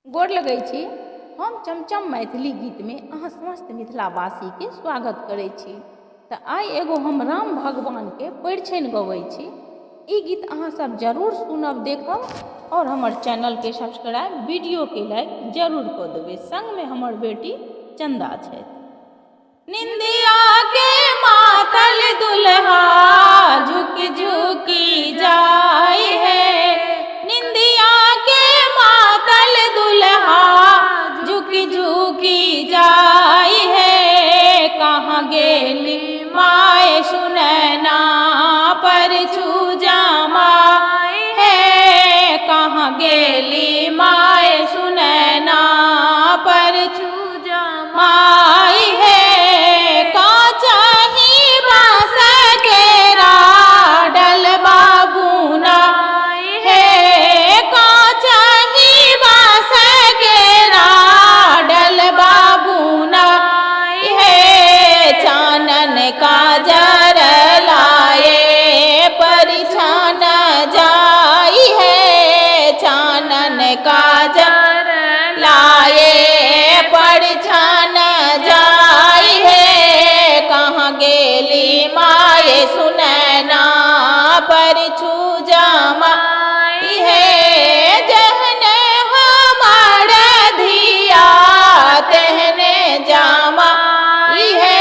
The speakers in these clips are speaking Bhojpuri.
गोर लगै छी। हम चमचम मैथिली गीत में अहाँ समस्त मिथिलावासी के स्वागत करै छी। तो आई एगो हम राम भगवान के परिछन गबै छी। ई गीत अहाँ सब जरूर सुनब, देखब और हमर चैनल के सब्सक्राइब, वीडियो के लाइक जरूर कर देबै। संग में हमर बेटी चंदा छै। निंदिया के मातल दुल्हा झुक झुकी जाए है, निंदिया के मातल दुल्हा झुक झुकी जाए है। कहाँ गेली माए सुनैना पर छूजा माए है, कहाँ गेली माए सुनैना पर छूजा माए है। काजर लाए परिछन जाई है, चानन काजर लाए परिछन जाई है। कहाँ गेली माए सुनैना पर छूजा माई है। जहने हमार धिया तेहने जामा है,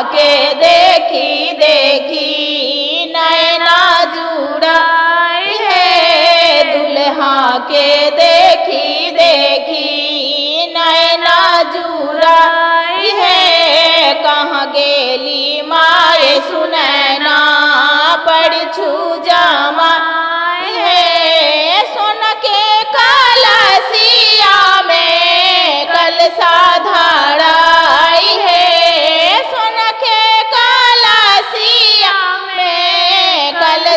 के देखी देखी नैना जुड़ाई है, दुल्हा के देखी देखी नैना जुड़ाई है। कहाँ गेली माए सुनैना पर छूजा माई है। सोन के कलसिया में कलसा धराई है,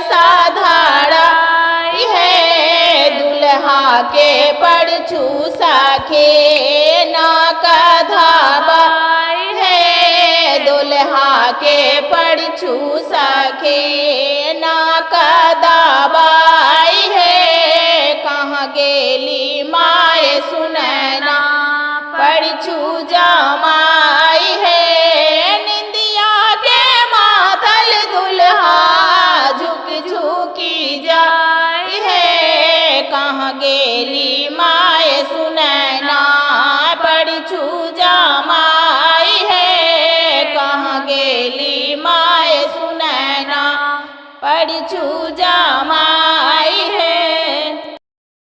साधाराई है। दुल्हा के परछू सखे नाक धाबाई है, दुल्हा के परछू सखे नाक दाबाई है। कहाँ गेली माए सुनैना परछू जमाई है। निंदिया के मातल दुल्हा झुकी जाए है, कहाँ गेली माए सुनैना परछू जमाई है। कहाँ गेली माए सुनैना परछू जमाई